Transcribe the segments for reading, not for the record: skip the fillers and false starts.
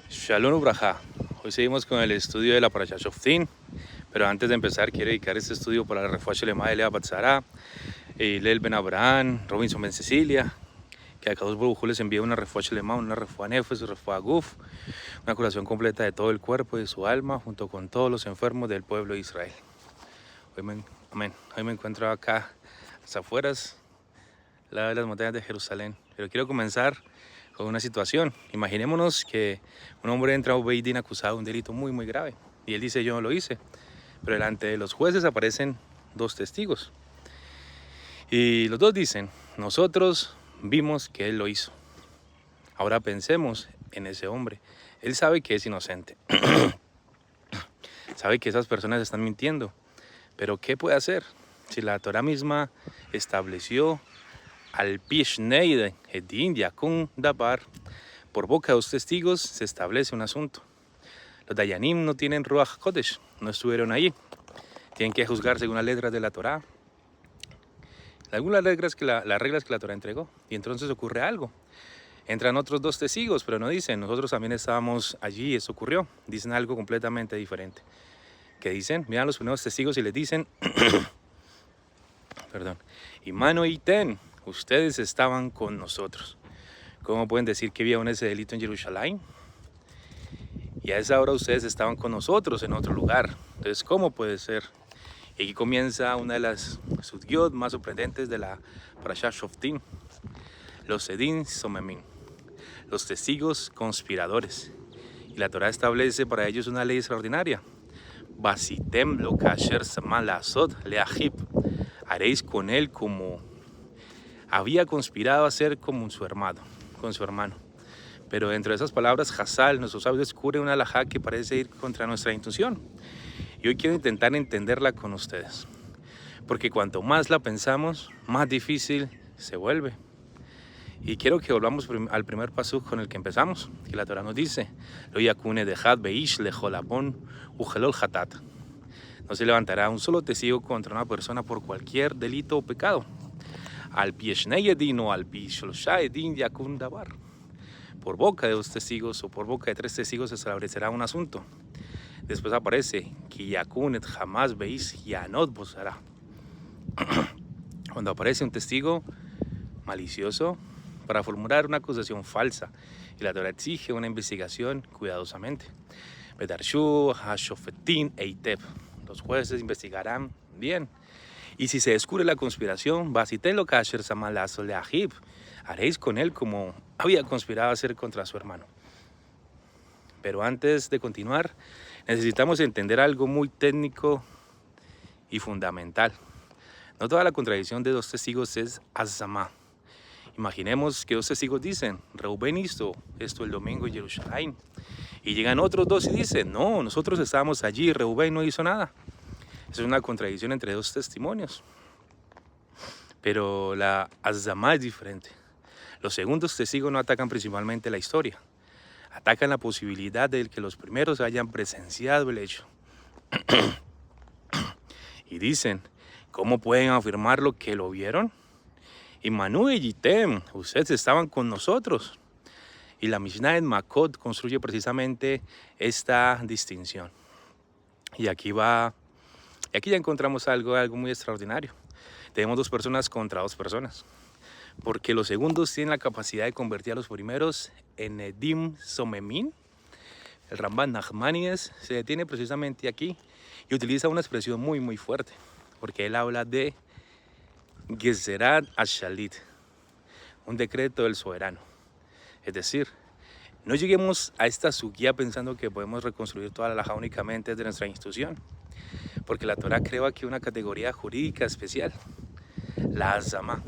Shalom Ubraja. Hoy seguimos con el estudio de la Parashat Shoftim, pero antes de empezar quiero dedicar este estudio para la refuá shelema de Lea Batzara, Leel Ben Abraham, Robinson Ben Cecilia, que a Kadosh Baruj Hu les envía una refuá shelema, una refuá nefesh, una refuá guf, una curación completa de todo el cuerpo y de su alma, junto con todos los enfermos del pueblo de Israel. Amén. Hoy me encuentro acá, a las afueras, al lado de las montañas de Jerusalén, pero quiero comenzar con una situación. Imaginémonos que un hombre entra a un Beit Din acusado de un delito muy grave y él dice: yo no lo hice, pero delante de los jueces aparecen dos testigos y los dos dicen: nosotros vimos que él lo hizo. Ahora pensemos en ese hombre. Él sabe que es inocente, sabe que esas personas están mintiendo, pero ¿qué puede hacer? Si la Torah misma estableció al Pishnei Edin Yakun Dabar, por boca de los testigos se establece un asunto. Los Dayanim no tienen Ruach Kodesh, no estuvieron allí. Tienen que juzgar según las letras de la Torah. Algunas reglas las reglas que la Torah entregó. Y entonces ocurre algo. Entran otros dos testigos, pero no dicen: nosotros también estábamos allí y eso ocurrió. Dicen algo completamente diferente. ¿Qué dicen? Miran los primeros testigos y les dicen: perdón, Imano y Ten, ustedes estaban con nosotros. ¿Cómo pueden decir que vieron ese delito en Jerusalén? Y a esa hora ustedes estaban con nosotros en otro lugar. Entonces, ¿cómo puede ser? Y aquí comienza una de las sugyot más sorprendentes de la Parashat Shoftim. Los Edin Somemim, los testigos conspiradores. Y la Torah establece para ellos una ley extraordinaria. Basitem lo kasher samal asot leahib. Haréis con él como había conspirado a hacer con su hermano. Pero dentro de esas palabras, Hazal, nuestros sabios, descubre una halajá que parece ir contra nuestra intuición. Y hoy quiero intentar entenderla con ustedes. Porque cuanto más la pensamos, más difícil se vuelve. Y quiero que volvamos al primer pasuk con el que empezamos, que la Torah nos dice: Lo yakune dejad beish lejolabon ujelol hatat. No se levantará un solo testigo contra una persona por cualquier delito o pecado. Al pieshnei edin o al pishlosha edin yakun dabar. Por boca de dos testigos o por boca de tres testigos se establecerá un asunto. Después aparece que yakunet jamás veis yanot bosará. Cuando aparece un testigo malicioso para formular una acusación falsa, y la Torah exige una investigación cuidadosamente. Bedarshu hashofetin eitep. Los jueces investigarán bien. Y si se descubre la conspiración, basitelo kasher samalazo leahib, haréis con él como había conspirado a hacer contra su hermano. Pero antes de continuar, necesitamos entender algo muy técnico y fundamental. No toda la contradicción de dos testigos es azamá. Imaginemos que dos testigos dicen: Reubén hizo esto el domingo en Jerusalén. Y llegan otros dos y dicen: no, nosotros estábamos allí, Reubén no hizo nada. Es una contradicción entre dos testimonios. Pero la azamá es diferente. Los segundos testigos no atacan principalmente la historia. Atacan la posibilidad de que los primeros hayan presenciado el hecho. Y dicen: ¿cómo pueden afirmar lo que lo vieron? Y Manu y Yitem, ustedes estaban con nosotros. Y la Mishnah en Makot construye precisamente esta distinción. Y aquí ya encontramos algo muy extraordinario. Tenemos dos personas contra dos personas. Porque los segundos tienen la capacidad de convertir a los primeros en Edim Somemim. El Ramban Nachmanides se detiene precisamente aquí y utiliza una expresión muy fuerte, porque él habla de Gezerat Ashalit, un decreto del soberano. Es decir, no lleguemos a esta suguía pensando que podemos reconstruir toda la halajá únicamente desde nuestra institución, porque la Torah creó aquí una categoría jurídica especial, la azamá.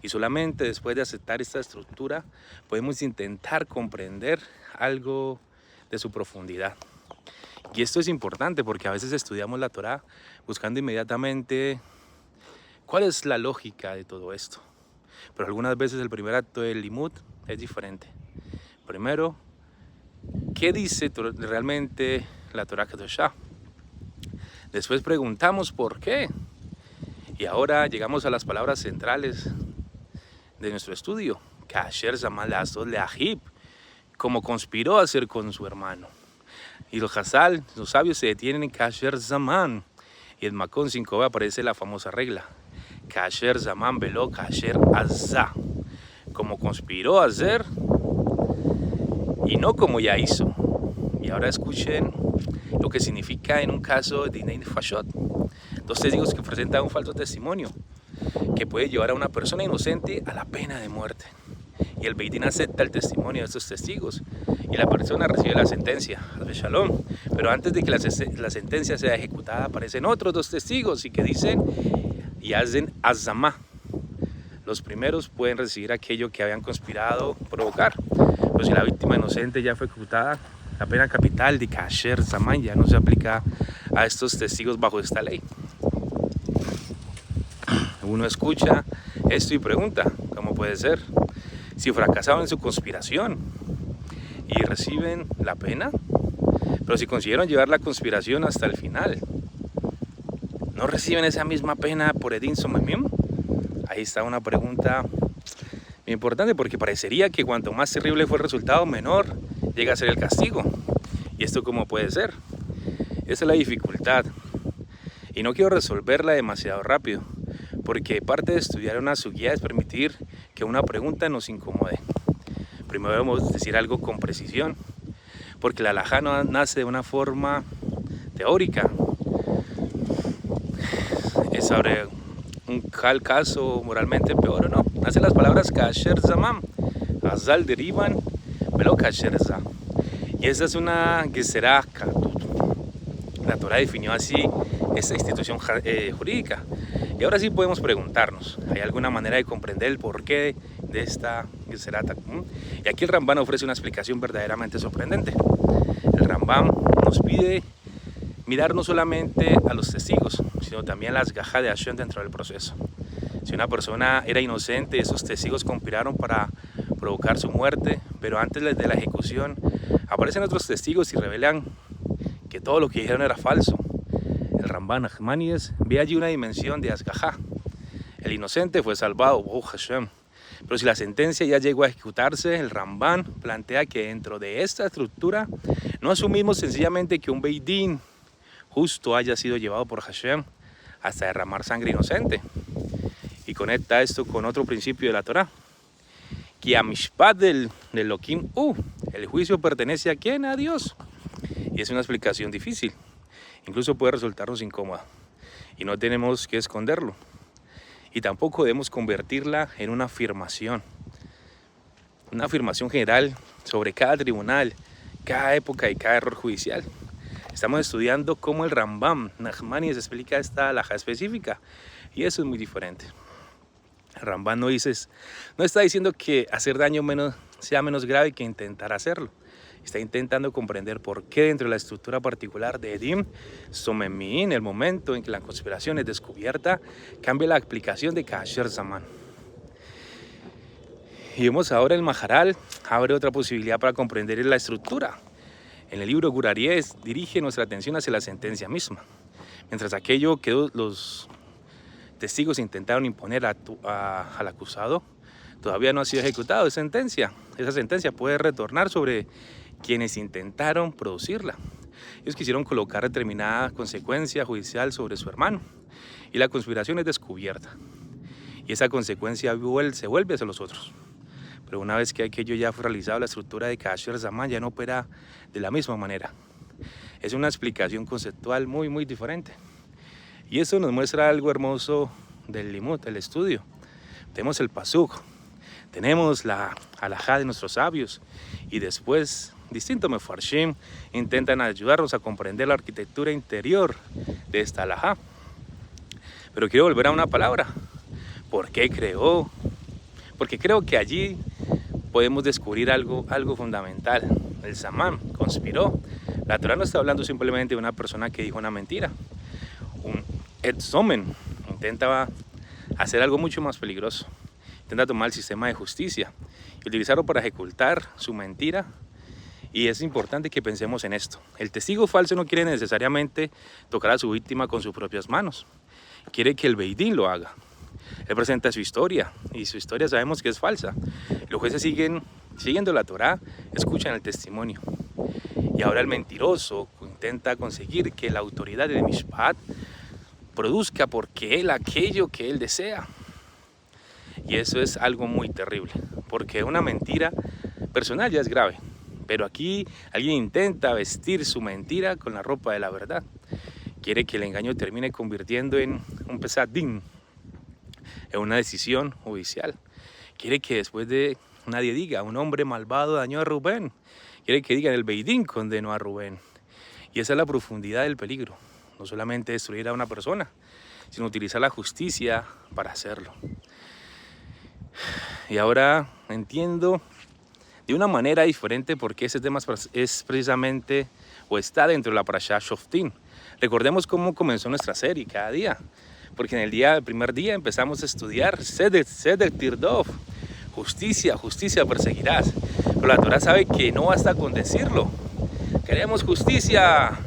Y solamente después de aceptar esta estructura podemos intentar comprender algo de su profundidad. Y esto es importante porque a veces estudiamos la Torah buscando inmediatamente cuál es la lógica de todo esto. Pero algunas veces el primer acto del limud es diferente. Primero, ¿qué dice realmente la Torah Kedoshá? Después preguntamos por qué. Y ahora llegamos a las palabras centrales de nuestro estudio. Kasher Zamal Asod Leahib. como conspiró a hacer con su hermano. Y los Hazal, los sabios, se detienen en Kasher Zaman. Y en Makon 5b aparece la famosa regla. Kasher Zaman velo Kasher Azza. Como conspiró a hacer y no como ya hizo. Y ahora escuchen lo que significa en un caso de Dinei Nefashot. Dos testigos que presentan un falso testimonio que puede llevar a una persona inocente a la pena de muerte. Y el Beidín acepta el testimonio de estos testigos y la persona recibe la sentencia, Shalom. Pero antes de que la sentencia sea ejecutada aparecen otros dos testigos y que dicen y hacen azamá. Los primeros pueden recibir aquello que habían conspirado provocar, pero si la víctima inocente ya fue ejecutada, la pena capital de Kasher Zaman ya no se aplica a estos testigos bajo esta ley. Uno escucha esto y pregunta, ¿cómo puede ser? Si fracasaron en su conspiración y reciben la pena, pero si consiguieron llevar la conspiración hasta el final, ¿no reciben esa misma pena por Edin Somemim? Ahí está una pregunta muy importante, porque parecería que cuanto más terrible fue el resultado, menor llega a ser el castigo. ¿Y esto cómo puede ser? Esa es la dificultad. Y no quiero resolverla demasiado rápido, porque parte de estudiar una sugía es permitir que una pregunta nos incomode. Primero debemos decir algo con precisión, porque la halajá no nace de una forma teórica. Es sobre un caso moralmente peor o no. Nacen las palabras Kasher Zamam, Azal derivan, velo Kasher Zam. Y esa es una Geserá Katut. La Torah definió así esta institución jurídica. Y ahora sí podemos preguntarnos, ¿hay alguna manera de comprender el porqué de esta Geserá Katut? Y aquí el Rambam ofrece una explicación verdaderamente sorprendente. El Rambam nos pide mirar no solamente a los testigos, sino también las gajas de Hashem dentro del proceso. Si una persona era inocente, esos testigos conspiraron para provocar su muerte, pero antes de la ejecución aparecen otros testigos y revelan que todo lo que dijeron era falso. El Ramban Nachmanides ve allí una dimensión de Asgajá. El inocente fue salvado, Baruch Hashem. Pero si la sentencia ya llegó a ejecutarse, el Ramban plantea que dentro de esta estructura no asumimos sencillamente que un Beidín justo haya sido llevado por Hashem hasta derramar sangre inocente. Y conecta esto con otro principio de la Torah. Que a Mishpat del Lokim, el juicio pertenece a quién? A Dios. Y es una explicación difícil. Incluso puede resultarnos incómoda. Y no tenemos que esconderlo. Y tampoco debemos convertirla en una afirmación. Una afirmación general sobre cada tribunal, cada época y cada error judicial. Estamos estudiando cómo el Rambam Nachmanides explica esta halajá específica. Y eso es muy diferente. El Rambam no está diciendo que hacer daño sea menos grave que intentar hacerlo. Está intentando comprender por qué dentro de la estructura particular de Edim Somemim, el momento en que la conspiración es descubierta, cambia la aplicación de Kasher Zaman. Y vemos ahora el Maharal abre otra posibilidad para comprender la estructura. En el libro Guraries dirige nuestra atención hacia la sentencia misma. Mientras aquello que los testigos intentaron imponer al acusado todavía no ha sido ejecutado, esa sentencia puede retornar sobre quienes intentaron producirla. Ellos quisieron colocar determinada consecuencia judicial sobre su hermano y la conspiración es descubierta y esa consecuencia se vuelve hacia los otros. Pero una vez que aquello ya fue realizado, la estructura de Kasher Zaman ya no opera de la misma manera. Es una explicación conceptual muy, muy diferente. Y eso nos muestra algo hermoso del limud, el estudio. Tenemos el pasuk, tenemos la halajá de nuestros sabios y después distintos mefarshim intentan ayudarnos a comprender la arquitectura interior de esta halajá. Pero quiero volver a una palabra. ¿Por qué creó? Porque creo que allí podemos descubrir algo fundamental. El Zamán conspiró. La Torah no está hablando simplemente de una persona que dijo una mentira. Un Edsomen intenta hacer algo mucho más peligroso. Intenta tomar el sistema de justicia y utilizarlo para ejecutar su mentira. Y es importante que pensemos en esto. El testigo falso no quiere necesariamente tocar a su víctima con sus propias manos. Quiere que el Beidín lo haga. Él presenta su historia y su historia sabemos que es falsa. Los jueces siguen siguiendo la Torá, escuchan el testimonio. Y ahora el mentiroso intenta conseguir que la autoridad de Mishpat produzca porque él aquello que él desea. Y eso es algo muy terrible, porque una mentira personal ya es grave. Pero aquí alguien intenta vestir su mentira con la ropa de la verdad. Quiere que el engaño termine convirtiendo en un pesadín, en una decisión judicial. Quiere que después de nadie diga, un hombre malvado dañó a Rubén. Quiere que digan, el Beidín condenó a Rubén. Y esa es la profundidad del peligro. No solamente destruir a una persona, sino utilizar la justicia para hacerlo. Y ahora entiendo de una manera diferente por qué ese tema es precisamente o está dentro de la Parashá Shoftim. Recordemos cómo comenzó nuestra serie cada día. Porque en el primer día empezamos a estudiar Sedek Tirdov, justicia, justicia perseguirás. Pero la Torah sabe que no basta con decirlo. Queremos justicia,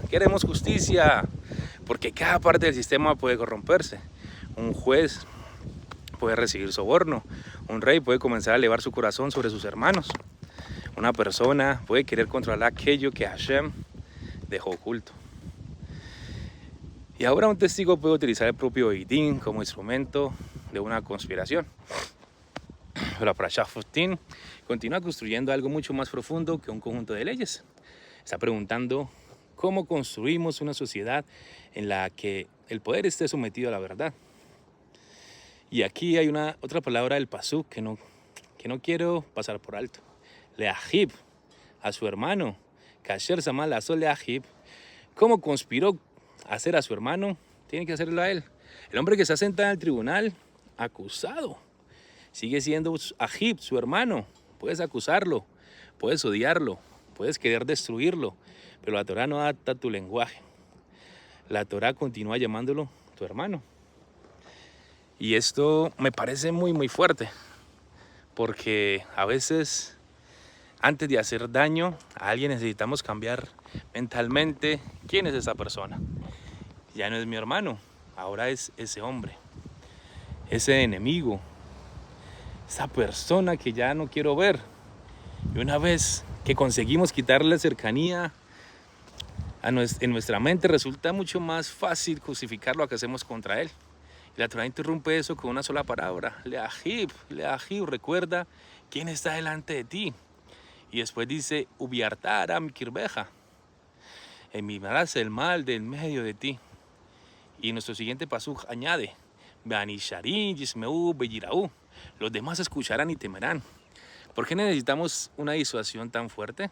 porque cada parte del sistema puede corromperse. Un juez puede recibir soborno, un rey puede comenzar a elevar su corazón sobre sus hermanos. Una persona puede querer controlar aquello que Hashem dejó oculto. Y ahora un testigo puede utilizar el propio Beidín como instrumento de una conspiración. Pero la Parashá Shoftim continúa construyendo algo mucho más profundo que un conjunto de leyes. Está preguntando cómo construimos una sociedad en la que el poder esté sometido a la verdad. Y aquí hay otra palabra del pasuk que no quiero pasar por alto. Leahib, a su hermano. Kasher Samal Azol Leahib. ¿Cómo conspiró a hacer a su hermano? Tiene que hacerlo a él. El hombre que se sentado en el tribunal, acusado, sigue siendo Ahib, su hermano. Puedes acusarlo, puedes odiarlo, puedes querer destruirlo, pero la Torah no adapta tu lenguaje. La Torah continúa llamándolo tu hermano. Y esto me parece muy, muy fuerte, porque a veces, antes de hacer daño a alguien, necesitamos cambiar mentalmente quién es esa persona. Ya no es mi hermano, ahora es ese hombre, ese enemigo, esa persona que ya no quiero ver. Y una vez que conseguimos quitarle la cercanía en nuestra mente, resulta mucho más fácil justificar lo que hacemos contra él. Y la Torah interrumpe eso con una sola palabra, Leahib, recuerda quién está delante de ti. Y después dice, Ubiartar am kirbeja, eliminarás el mal del medio de ti. Y nuestro siguiente pasuk añade, Beanisharim yismeu beyiraú, los demás escucharán y temerán. ¿Por qué necesitamos una disuasión tan fuerte?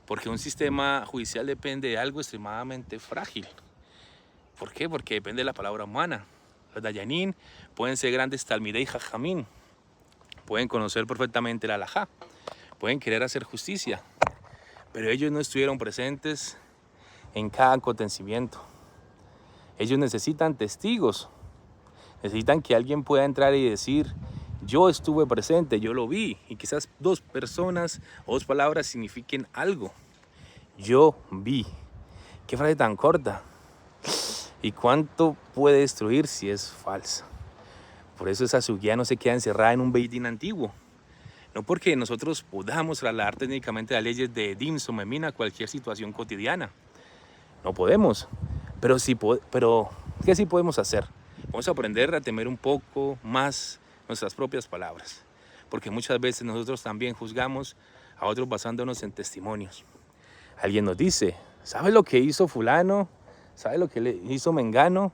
Porque un sistema judicial depende de algo extremadamente frágil. ¿Por qué? Porque depende de la palabra humana. Los dayanín pueden ser grandes talmidei jajamín, pueden conocer perfectamente la halajá, pueden querer hacer justicia, pero ellos no estuvieron presentes en cada acontecimiento. Ellos necesitan testigos, necesitan que alguien pueda entrar y decir, yo estuve presente, yo lo vi, y quizás dos personas o dos palabras signifiquen algo. Yo vi. Qué frase tan corta. ¿Y cuánto puede destruir si es falsa? Por eso esa suguía no se queda encerrada en un Beidín antiguo. No porque nosotros podamos trasladar técnicamente las leyes de Edim Somemina a cualquier situación cotidiana. No podemos. Pero ¿qué sí podemos hacer? Vamos a aprender a temer un poco más nuestras propias palabras. Porque muchas veces nosotros también juzgamos a otros basándonos en testimonios. Alguien nos dice, ¿sabe lo que hizo fulano? ¿Sabe lo que le hizo Mengano?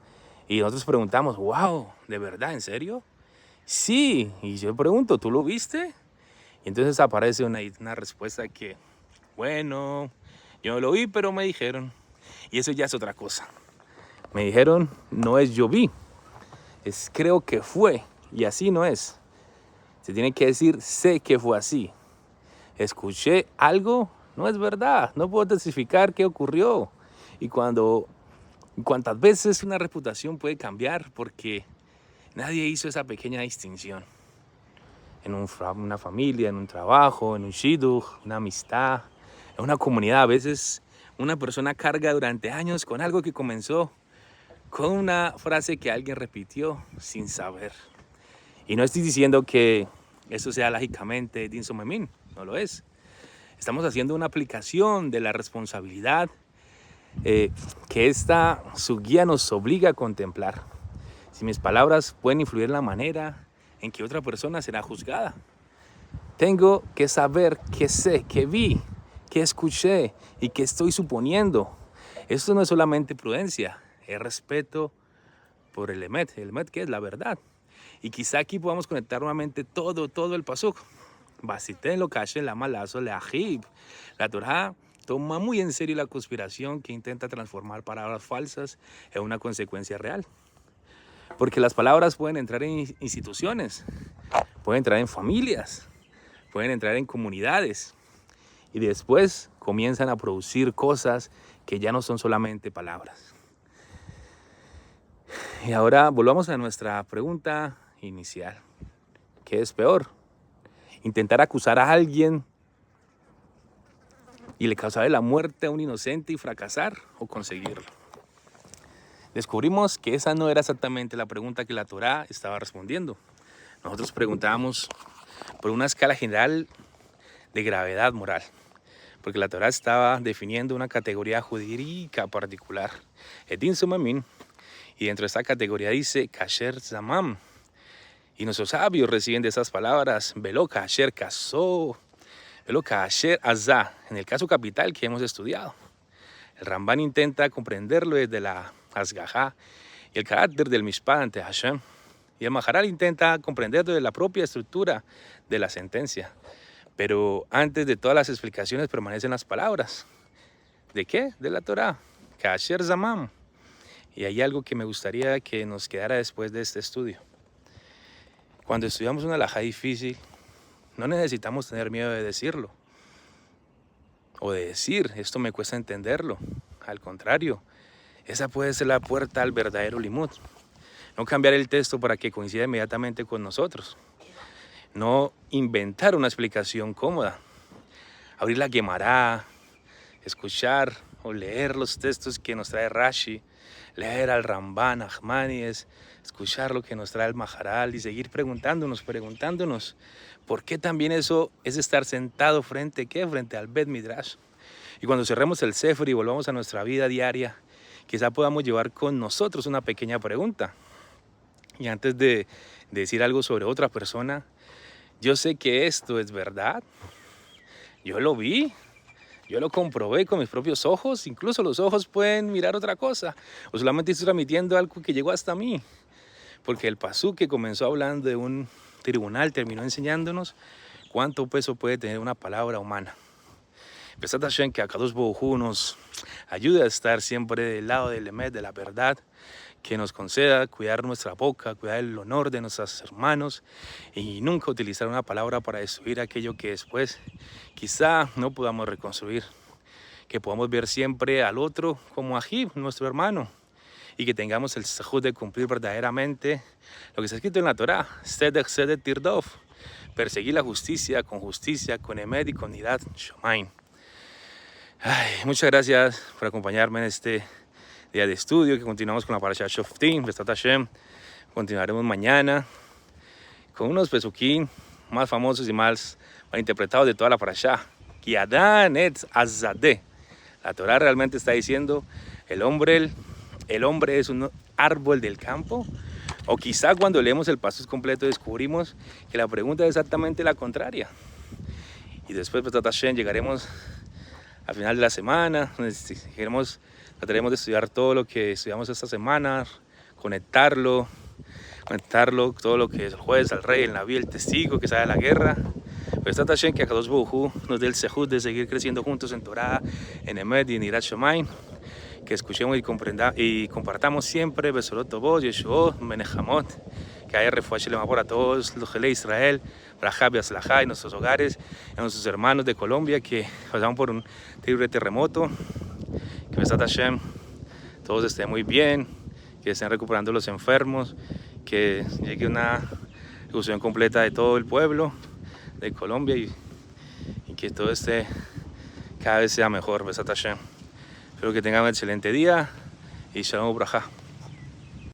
Y nosotros preguntamos, wow, ¿de verdad? ¿En serio? Sí. Y yo pregunto, ¿tú lo viste? Y entonces aparece una respuesta que, bueno, yo no lo vi, pero me dijeron. Y eso ya es otra cosa. Me dijeron, no es yo vi, es creo que fue. Y así no es. Se tiene que decir, sé que fue así. Escuché algo, no es verdad. No puedo testificar qué ocurrió. Y cuántas veces una reputación puede cambiar porque nadie hizo esa pequeña distinción. En una familia, en un trabajo, en un shidduch, una amistad, en una comunidad. A veces una persona carga durante años con algo que comenzó con una frase que alguien repitió sin saber. Y no estoy diciendo que eso sea lógicamente Din Somemin, no lo es. Estamos haciendo una aplicación de la responsabilidad que esta su guía nos obliga a contemplar. Si mis palabras pueden influir en la manera en que otra persona será juzgada, tengo que saber qué sé, qué vi, qué escuché y qué estoy suponiendo. Esto no es solamente prudencia, es respeto por el Emet que es la verdad. Y quizá aquí podamos conectar nuevamente todo el pasuk. Basiten lo cache la malazo le ajib. La Torá toma muy en serio la conspiración que intenta transformar palabras falsas en una consecuencia real. Porque las palabras pueden entrar en instituciones, pueden entrar en familias, pueden entrar en comunidades y después comienzan a producir cosas que ya no son solamente palabras. Y ahora volvamos a nuestra pregunta inicial. ¿Qué es peor? Intentar acusar a alguien y le causar la muerte a un inocente y fracasar, o conseguirlo. Descubrimos que esa no era exactamente la pregunta que la Torá estaba respondiendo. Nosotros preguntábamos por una escala general de gravedad moral, porque la Torá estaba definiendo una categoría jurídica particular, Edin Somemin, y dentro de esta categoría dice Kasher Zamam. Y nuestros sabios reciben de esas palabras Velo Kasher Kasó, Velo Kasher Azá, en el caso capital que hemos estudiado. El Rambán intenta comprenderlo desde la Asgajá y el carácter del Mishpat ante Hashem. Y el Maharal intenta comprenderlo desde la propia estructura de la sentencia. Pero antes de todas las explicaciones permanecen las palabras. ¿De qué? De la Torá. Kasher Zamam. Y hay algo que me gustaría que nos quedara después de este estudio. Cuando estudiamos una halajá difícil, no necesitamos tener miedo de decirlo. O de decir, esto me cuesta entenderlo. Al contrario, esa puede ser la puerta al verdadero limud. No cambiar el texto para que coincida inmediatamente con nosotros. No inventar una explicación cómoda. Abrir la Gemara, escuchar o leer los textos que nos trae Rashi, leer al Rambán, Ahmanides, escuchar lo que nos trae el Maharal y seguir preguntándonos por qué también eso es estar sentado frente al Bet Midrash. Y cuando cerremos el Sefer y volvamos a nuestra vida diaria, quizá podamos llevar con nosotros una pequeña pregunta. Y antes de decir algo sobre otra persona, yo sé que esto es verdad, yo lo vi, yo lo comprobé con mis propios ojos, incluso los ojos pueden mirar otra cosa, o solamente estoy transmitiendo algo que llegó hasta mí, porque el pasuk que comenzó hablando de un tribunal terminó enseñándonos cuánto peso puede tener una palabra humana. Besat Hashem, que Akadosh Baruj Hu nos ayude a estar siempre del lado del Emet, de la verdad, que nos conceda cuidar nuestra boca, cuidar el honor de nuestros hermanos y nunca utilizar una palabra para destruir aquello que después quizá no podamos reconstruir. Que podamos ver siempre al otro como Ajib, nuestro hermano, y que tengamos el sejud de cumplir verdaderamente lo que está escrito en la Torá, Sedek Sedek Tirdov, perseguir la justicia, con Emet y con Irat Shomain. Muchas gracias por acompañarme en este día de estudio, que continuamos con la Parashat Shoftim, Besat Hashem. Continuaremos mañana con unos pesukim más famosos y más interpretados de toda la Parashá. Ki Adán etz azadeh. La Torá realmente está diciendo, el hombre es un árbol del campo. O quizá cuando leemos el pasuk completo descubrimos que la pregunta es exactamente la contraria. Y después, Besat Hashem, llegaremos al final de la semana, trataremos de estudiar todo lo que estudiamos esta semana, conectarlo, todo lo que es el juez, el rey, el naví, el testigo que sale de la guerra. Pero está también que Akadosh Baruj Hu nos dé el sejud de seguir creciendo juntos en Torah, en Emet y en Irat Shomain, que escuchemos y compartamos siempre Besorot Tovot, Yeshuot, Menechamot, que haya refuah shelema para todos los de Israel, Brajá y Aslajá en nuestros hogares, en nuestros hermanos de Colombia que pasaron por un terrible terremoto. Que Besat Hashem todos estén muy bien, que estén recuperando los enfermos, que llegue una ejecución completa de todo el pueblo de Colombia y que todo esté cada vez sea mejor. Besat Hashem. Espero que tengan un excelente día y Shalom Brajá.